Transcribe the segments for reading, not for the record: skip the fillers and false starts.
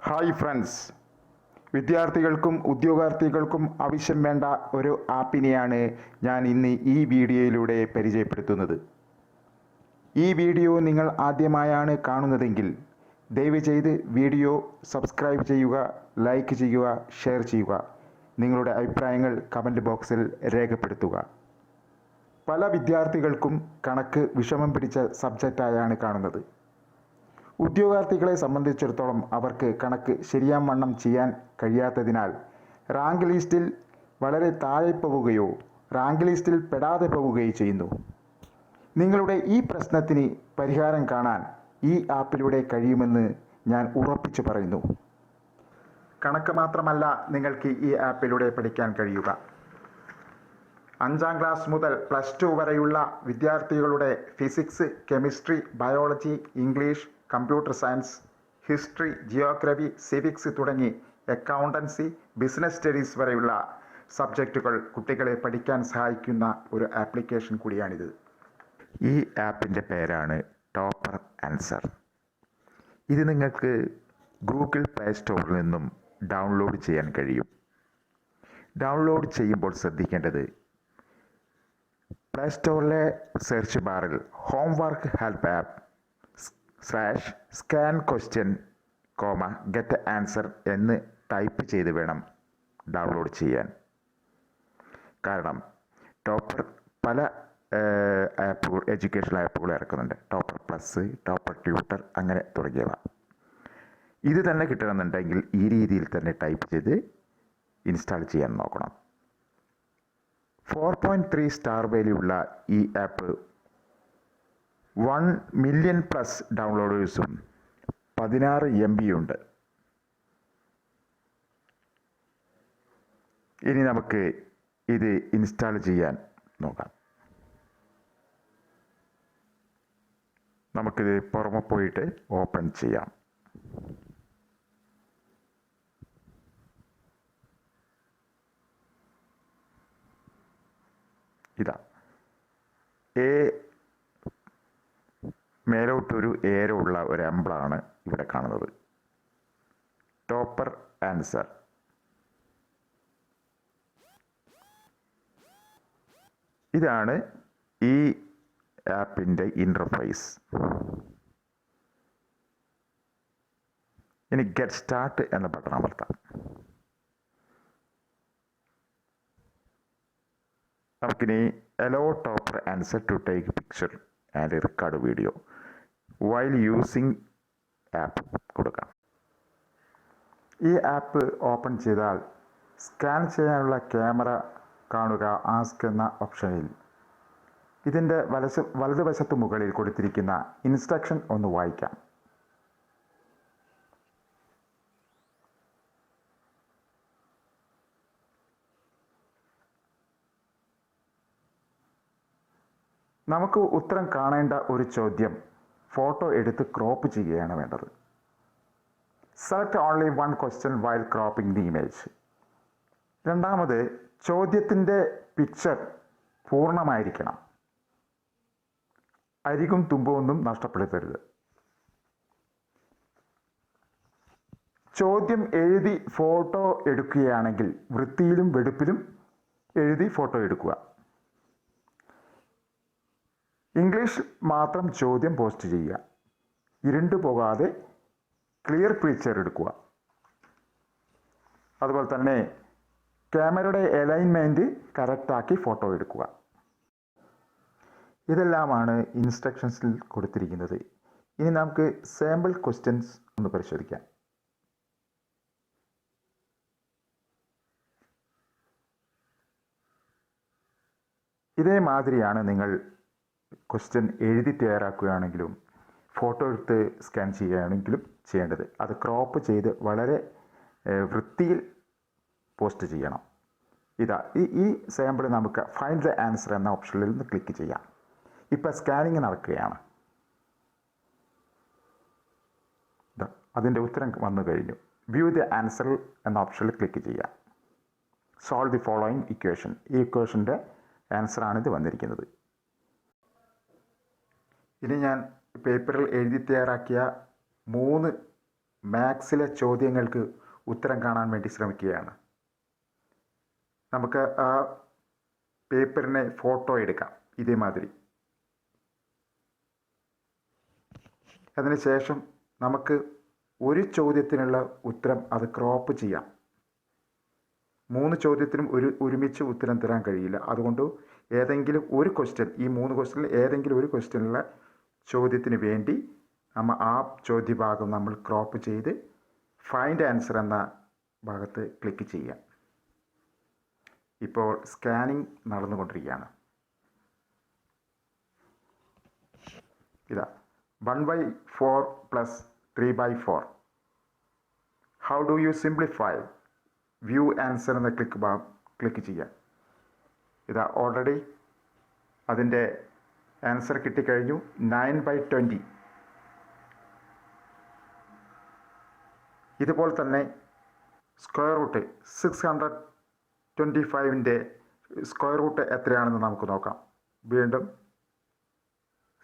Hi friends, വിദ്യാർത്ഥികൾക്കും ഉദ്യോഗാർത്ഥികൾക്കും ആവശ്യം വേണ്ട ഒരു ആപ്പിനെയാണ് ഞാൻ ഇന്ന് ഈ വീഡിയോയിലൂടെ പരിചയപ്പെടുത്തുന്നത്. ഈ വീഡിയോ നിങ്ങൾ ആദ്യമായാണ് കാണുന്നതെങ്കിൽ ദയവ് ചെയ്ത് വീഡിയോ സബ്സ്ക്രൈബ് ചെയ്യുക, ലൈക്ക് ചെയ്യുക, ഷെയർ ചെയ്യുക. നിങ്ങളുടെ അഭിപ്രായങ്ങൾ കമൻറ്റ് ബോക്സിൽ രേഖപ്പെടുത്തുക. പല വിദ്യാർത്ഥികൾക്കും കണക്ക് വിഷമം പിടിച്ച സബ്ജക്റ്റായാണ് കാണുന്നത്. ഉദ്യോഗാർത്ഥികളെ സംബന്ധിച്ചിടത്തോളം അവർക്ക് കണക്ക് ശരിയാവണ്ണം ചെയ്യാൻ കഴിയാത്തതിനാൽ റാങ്ക് ലിസ്റ്റിൽ വളരെ താഴെ പോവുകയോ റാങ്ക് ലിസ്റ്റിൽ പെടാതെ പോവുകയോ ചെയ്യുന്നു. നിങ്ങളുടെ ഈ പ്രശ്നത്തിന് പരിഹാരം കാണാൻ ഈ ആപ്പിലൂടെ കഴിയുമെന്ന് ഞാൻ ഉറപ്പിച്ചു പറയുന്നു. കണക്ക് മാത്രമല്ല നിങ്ങൾക്ക് ഈ ആപ്പിലൂടെ പഠിക്കാൻ കഴിയുക. 5ാം ക്ലാസ് മുതൽ +2 വരെയുള്ള വിദ്യാർത്ഥികളുടെ physics, chemistry, biology, English, computer science, history, geography, civics തുടങ്ങി അക്കൗണ്ടൻസി, ബിസിനസ് സ്റ്റഡീസ് വരെയുള്ള സബ്ജക്റ്റുകൾ കുട്ടികളെ പഠിക്കാൻ സഹായിക്കുന്ന ഒരു ആപ്ലിക്കേഷൻ കൂടിയാണിത്. ഈ ആപ്പിൻ്റെ പേരാണ് ടോപ്പർ ആൻസർ. ഇത് നിങ്ങൾക്ക് ഗൂഗിൾ പ്ലേ സ്റ്റോറിൽ നിന്നും ഡൗൺലോഡ് ചെയ്യാൻ കഴിയും. ഡൗൺലോഡ് ചെയ്യുമ്പോൾ ശ്രദ്ധിക്കേണ്ടത്, പ്ലേ സ്റ്റോറിലെ സെർച്ച് ബാറിൽ homework help app /scan question, get answer എന്ന് ടൈപ്പ് ചെയ്ത് വേണം ഡൗൺലോഡ് ചെയ്യാൻ. കാരണം ടോപ്പർ പല ആപ്പുകൾ, എഡ്യൂക്കേഷണൽ ആപ്പുകൾ ഇറക്കുന്നുണ്ട്. ടോപ്പർ പ്ലസ്, ടോപ്പർ ട്യൂട്ടർ, അങ്ങനെ തുടങ്ങിയവ. ഇത് തന്നെ കിട്ടണമെന്നുണ്ടെങ്കിൽ ഈ രീതിയിൽ തന്നെ ടൈപ്പ് ചെയ്ത് ഇൻസ്റ്റാൾ ചെയ്യാൻ നോക്കണം. 4.3 സ്റ്റാർ വാല്യുള്ള ഈ ആപ്പ് 1 മില്യൺ പ്ലസ് ഡൗൺലോഡേഴ്സും 16 MB ഉണ്ട്. ഇനി നമുക്ക് ഇത് ഇൻസ്റ്റാൾ ചെയ്യാൻ നോക്കാം. നമുക്കിത് പുറമെ പോയിട്ട് ഓപ്പൺ ചെയ്യാം. ഇതാ മേലോട്ടൊരു ഏരോ ഉള്ള ഒരു എംബ്ലമാണ് ഇവിടെ കാണുന്നത്. Topper answer. ഇതാണ് ഈ ആപ്പിൻ്റെ ഇൻ്റർഫേസ്. ഇനി ഗെറ്റ് സ്റ്റാർട്ട് എന്ന ബട്ടൺ അമർത്താം. നമുക്കിനി allow topper answer to take picture and record video while using app കൊടുക്കാം. ഈ ആപ്പ് ഓപ്പൺ ചെയ്താൽ സ്കാൻ ചെയ്യാനുള്ള ക്യാമറ കാണുക ആസ്ക് എന്ന ഓപ്ഷനിൽ ഇതിൻ്റെ വലതുവശത്ത് മുകളിൽ കൊടുത്തിരിക്കുന്ന ഇൻസ്ട്രക്ഷൻ ഒന്ന് വായിക്കാം. നമുക്ക് ഉത്തരം കാണേണ്ട ഒരു ചോദ്യം ഫോട്ടോ എടുത്ത് ക്രോപ്പ് ചെയ്യുകയാണ് വേണ്ടത്. Select only 1 question while cropping the image. രണ്ടാമത്, ചോദ്യത്തിൻ്റെ പിക്ചർ പൂർണ്ണമായിരിക്കണം. അരികും തുമ്പൊന്നും നഷ്ടപ്പെടുത്തരുത്. ചോദ്യം എഴുതി ഫോട്ടോ എടുക്കുകയാണെങ്കിൽ വൃത്തിയിലും വെടുപ്പിലും എഴുതി ഫോട്ടോ എടുക്കുക. ഇംഗ്ലീഷ് മാത്രം ചോദ്യം പോസ്റ്റ് ചെയ്യുക. ഇരുണ്ടു പോകാതെ ക്ലിയർ പിക്ചർ എടുക്കുക. അതുപോലെ തന്നെ ക്യാമറയുടെ അലൈൻമെൻറ്റ് കറക്റ്റാക്കി ഫോട്ടോ എടുക്കുക. ഇതെല്ലാമാണ് ഇൻസ്ട്രക്ഷൻസിൽ കൊടുത്തിരിക്കുന്നത്. ഇനി നമുക്ക് സാമ്പിൾ ക്വസ്റ്റ്യൻസ് ഒന്ന് പരിശോധിക്കാം. ഇതേമാതിരിയാണ് നിങ്ങൾ ക്വസ്റ്റ്യൻ എഴുതി തയ്യാറാക്കുകയാണെങ്കിലും ഫോട്ടോ എടുത്ത് സ്കാൻ ചെയ്യുകയാണെങ്കിലും ചെയ്യേണ്ടത്. അത് ക്രോപ്പ് ചെയ്ത് വളരെ വൃത്തിയിൽ പോസ്റ്റ് ചെയ്യണം. ഇതാ ഈ സാമ്പിൾ നമുക്ക് ഫൈൻഡ് ദ ആൻസർ എന്ന ഓപ്ഷനിൽ നിന്ന് ക്ലിക്ക് ചെയ്യാം. ഇപ്പോൾ സ്കാനിങ് നടക്കുകയാണ്. അതിൻ്റെ ഉത്തരം വന്നു കഴിഞ്ഞു. വ്യൂ ദ ആൻസർ എന്ന ഓപ്ഷനിൽ ക്ലിക്ക് ചെയ്യാം. Solve the following equation. ഈ ഇക്വേഷൻ്റെ ആൻസറാണ് ഇത് വന്നിരിക്കുന്നത്. ഇനി ഞാൻ പേപ്പറിൽ എഴുതി തയ്യാറാക്കിയ 3 മാത്സിലെ ചോദ്യങ്ങൾക്ക് ഉത്തരം കാണാൻ വേണ്ടി ശ്രമിക്കുകയാണ്. നമുക്ക് ആ പേപ്പറിനെ ഫോട്ടോ എടുക്കാം ഇതേമാതിരി. അതിനുശേഷം നമുക്ക് ഒരു ചോദ്യത്തിനുള്ള ഉത്തരം അത് ക്രോപ്പ് ചെയ്യാം. 3 ചോദ്യത്തിനും ഒരുമിച്ച് ഉത്തരം തരാൻ കഴിയില്ല. അതുകൊണ്ട് ഏതെങ്കിലും ഒരു ക്വസ്റ്റ്യൻ, ഈ 3 ക്വസ്റ്റ്യനിൽ ഏതെങ്കിലും ഒരു ക്വസ്റ്റ്യനുള്ള ചോദ്യത്തിന് വേണ്ടി നമ്മൾ ആ ചോദ്യഭാഗം നമ്മൾ ക്രോപ്പ് ചെയ്ത് ഫൈൻഡ് ആൻസർ എന്ന ഭാഗത്ത് ക്ലിക്ക് ചെയ്യാം. ഇപ്പോൾ സ്കാനിങ് നടന്നുകൊണ്ടിരിക്കുകയാണ്. ഇതാ 1/4 + 3/4. How do you simplify? View answer എന്ന ക്ലിക്ക് ചെയ്യാം. ഇതാ ഓൾറെഡി അതിൻ്റെ ആൻസർ കിട്ടിക്കഴിഞ്ഞു. 9/20. ഇതുപോലെ തന്നെ സ്ക്വയർ റൂട്ട് 625ൻ്റെ സ്ക്വയർ റൂട്ട് എത്രയാണെന്ന് നമുക്ക് നോക്കാം. വീണ്ടും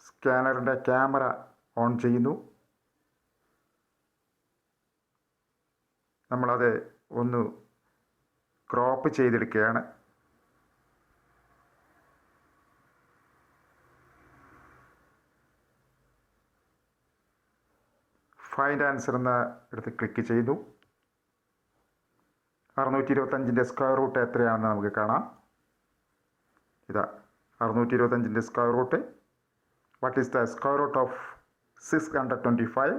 സ്കാനറിൻ്റെ ക്യാമറ ഓൺ ചെയ്യുന്നു. നമ്മളത് ഒന്ന് ക്രോപ്പ് ചെയ്തെടുക്കുകയാണ്. ഫൈൻഡ് ആൻസർ എന്ന എടുത്ത് ക്ലിക്ക് ചെയ്തു. 625ൻ്റെ സ്ക്വയർ റൂട്ട് എത്രയാണെന്ന് നമുക്ക് കാണാം. ഇതാ 625ൻ്റെ square root. What is the square root of 625?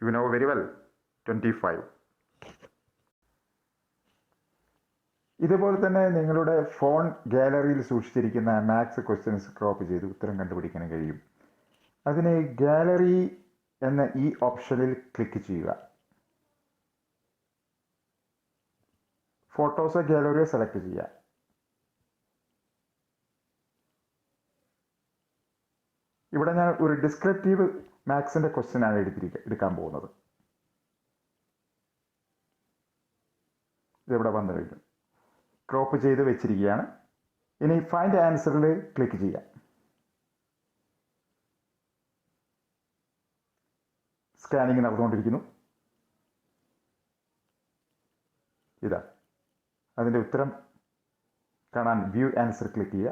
You know very well, 25. ഇതുപോലെ തന്നെ നിങ്ങളുടെ ഫോൺ ഗാലറിയിൽ സൂക്ഷിച്ചിരിക്കുന്ന മാത്സ് ക്വസ്റ്റ്യൻസ് ക്രോപ്പ് ചെയ്ത് ഉത്തരം കണ്ടുപിടിക്കാൻ കഴിയും. അതിന് ഗാലറി എന്ന ഈ ഓപ്ഷനിൽ ക്ലിക്ക് ചെയ്യുക. ഫോട്ടോസോ ഗാലറിയോ സെലക്ട് ചെയ്യുക. ഇവിടെ ഞാൻ ഒരു ഡിസ്ക്രിപ്റ്റീവ് മാത്സിൻ്റെ ക്വസ്റ്റ്യനാണ് എടുക്കാൻ പോകുന്നത്. ഇതിവിടെ വന്നു കഴിഞ്ഞു. ക്രോപ്പ് ചെയ്ത് വെച്ചിരിക്കുകയാണ്. ഇനി ഫൈൻഡ് ആൻസറിൽ ക്ലിക്ക് ചെയ്യാം. സ്കാനിങ് നടന്നുകൊണ്ടിരിക്കുന്നു. ഇതാ അതിൻ്റെ ഉത്തരം കാണാൻ വ്യൂ ആൻസർ ക്ലിക്ക് ചെയ്യുക.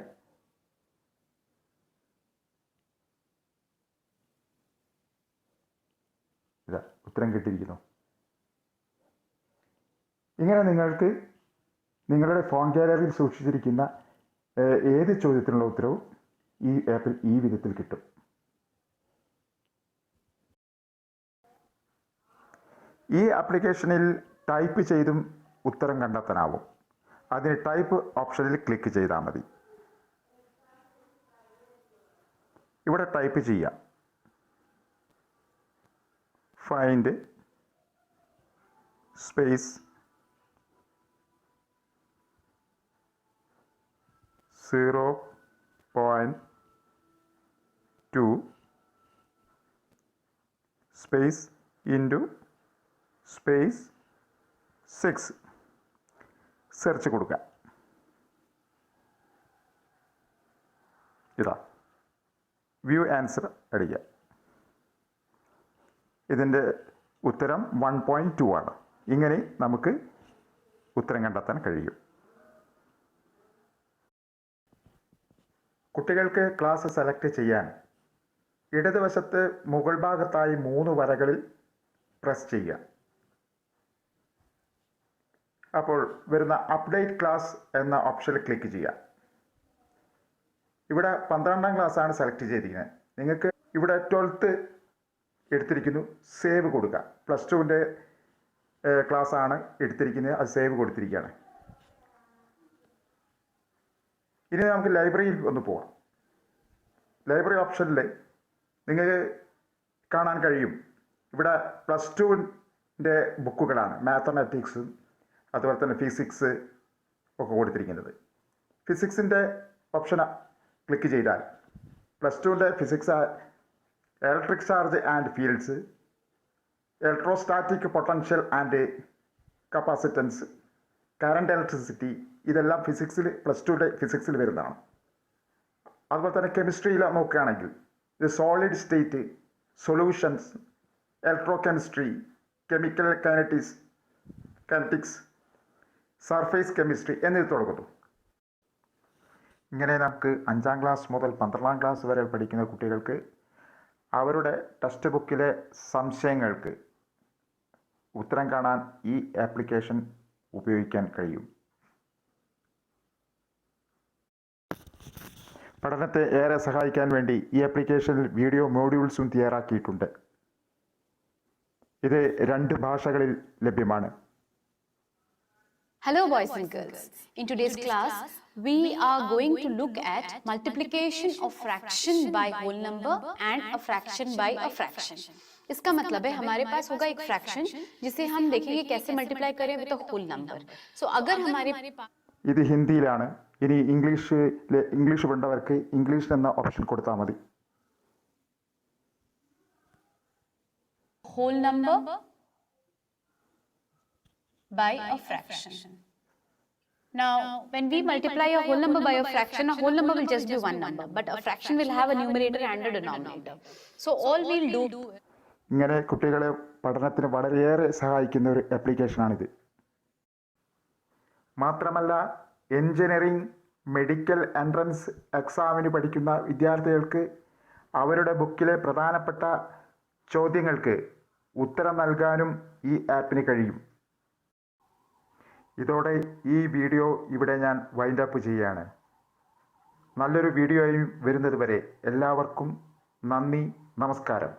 ഇതാ ഉത്തരം കിട്ടിയിരിക്കുന്നു. ഇങ്ങനെ നിങ്ങൾക്ക് നിങ്ങളുടെ ഫോൺ ഗാലറിയിൽ സൂക്ഷിച്ചിരിക്കുന്ന ഏത് ചോദ്യത്തിനുള്ള ഉത്തരവും ഈ ആപ്പിൽ ഈ വിധത്തിൽ കിട്ടും. ഈ ആപ്ലിക്കേഷനിൽ ടൈപ്പ് ചെയ്തും ഉത്തരം കണ്ടെത്താനാവും. അതിന് ടൈപ്പ് ഓപ്ഷനിൽ ക്ലിക്ക് ചെയ്താൽ മതി. ഇവിടെ ടൈപ്പ് ചെയ്യാം. Find space 0.2 space into space 6 search കൊടുക്കുക. ഇതാ വ്യൂ ആൻസർ അടിക്കുക. ഇതിൻ്റെ ഉത്തരം 1.2 ആണ്. ഇങ്ങനെ നമുക്ക് ഉത്തരം കണ്ടെത്താൻ കഴിയും. കുട്ടികൾക്ക് ക്ലാസ് സെലക്ട് ചെയ്യാൻ ഇടതുവശത്ത് മുകൾ ഭാഗത്തായി 3 വരകളിൽ പ്രസ് ചെയ്യുക. അപ്പോൾ വരുന്ന അപ്ഡേറ്റ് ക്ലാസ് എന്ന ഓപ്ഷനിൽ ക്ലിക്ക് ചെയ്യുക. ഇവിടെ 12ാം ക്ലാസ്സാണ് സെലക്ട് ചെയ്തിരിക്കുന്നത്. നിങ്ങൾക്ക് ഇവിടെ 12th എടുത്തിരിക്കുന്നു. സേവ് കൊടുക്കുക. +2ൻ്റെ ക്ലാസ്സാണ് എടുത്തിരിക്കുന്നത്. അത് സേവ് കൊടുത്തിരിക്കുകയാണ്. ഇനി നമുക്ക് ലൈബ്രറിയിൽ ഒന്ന് പോവാം. ലൈബ്രറി ഓപ്ഷനിൽ നിങ്ങൾക്ക് കാണാൻ കഴിയും. ഇവിടെ +2ൻ്റെ ബുക്കുകളാണ്. മാത്തമാറ്റിക്സും അതുപോലെ തന്നെ ഫിസിക്സ് ഒക്കെ കൊടുത്തിരിക്കുന്നത്. ഫിസിക്സിൻ്റെ ഓപ്ഷൻ ക്ലിക്ക് ചെയ്താൽ +2ൻ്റെ physics, electric charge and fields, electrostatic potential and capacitance, current electricity, ഇതെല്ലാം ഫിസിക്സിൽ +2യുടെ ഫിസിക്സിൽ വരുന്നതാണ്. അതുപോലെ തന്നെ കെമിസ്ട്രിയിൽ നോക്കുകയാണെങ്കിൽ ഇത് solid state, solutions, electro chemistry, chemical kinetics, surface chemistry എന്നിവ തുടങ്ങുന്നു. ഇങ്ങനെ നമുക്ക് 5ാം ക്ലാസ് മുതൽ 12ാം ക്ലാസ് വരെ പഠിക്കുന്ന കുട്ടികൾക്ക് അവരുടെ ടെക്സ്റ്റ് ബുക്കിലെ സംശയങ്ങൾക്ക് ഉത്തരം കാണാൻ ഈ ആപ്ലിക്കേഷൻ ഉപയോഗിക്കാൻ കഴിയും. പഠനത്തെ ഏറെ സഹായിക്കാൻ വേണ്ടി ഈ ആപ്ലിക്കേഷനിൽ വീഡിയോ മോഡ്യൂൾസും തയ്യാറാക്കിയിട്ടുണ്ട്. ഇത് 2 ഭാഷകളിൽ ലഭ്യമാണ്. Hello boys and girls. In today's class, we are going to look at multiplication of fraction by whole number and a fraction by a fraction. इसका मतलब है हमारे पास होगा एक फ्रैक्शन जिसे हम देखेंगे कैसे मल्टीप्लाई करें विद अ होल नंबर. सो अगर हमारे ഇത് ഹിന്ദിയിലാണ്. ഇനി ഇംഗ്ലീഷ് വേണ്ടവർക്ക് ഇംഗ്ലീഷ് എന്ന ഓപ്ഷൻ കൊടുത്താൽ മതി. whole number by a fraction. Now, when we multiply a whole number by a fraction, a whole number will just be one number, but a fraction will have a numerator and a denominator. So all we'll do. ഇങ്ങനെ കുട്ടികളെ പഠനത്തിന് വളരെയേറെ സഹായിക്കുന്ന ഒരു ആപ്ലിക്കേഷനാണിത്. മാത്രമല്ല engineering, medical entrance എക്സാമിന് പഠിക്കുന്ന വിദ്യാർത്ഥികൾക്ക് അവരുടെ ബുക്കിലെ പ്രധാനപ്പെട്ട ചോദ്യങ്ങൾക്ക് ഉത്തരം നൽകാനും ഈ ആപ്പിന് കഴിയും. ഇതോടെ ഈ വീഡിയോ ഇവിടെ ഞാൻ വൈൻഡ് അപ്പ് ചെയ്യുകയാണ്. നല്ലൊരു വീഡിയോയും വരുന്നത് വരെ എല്ലാവർക്കും നന്ദി, നമസ്കാരം.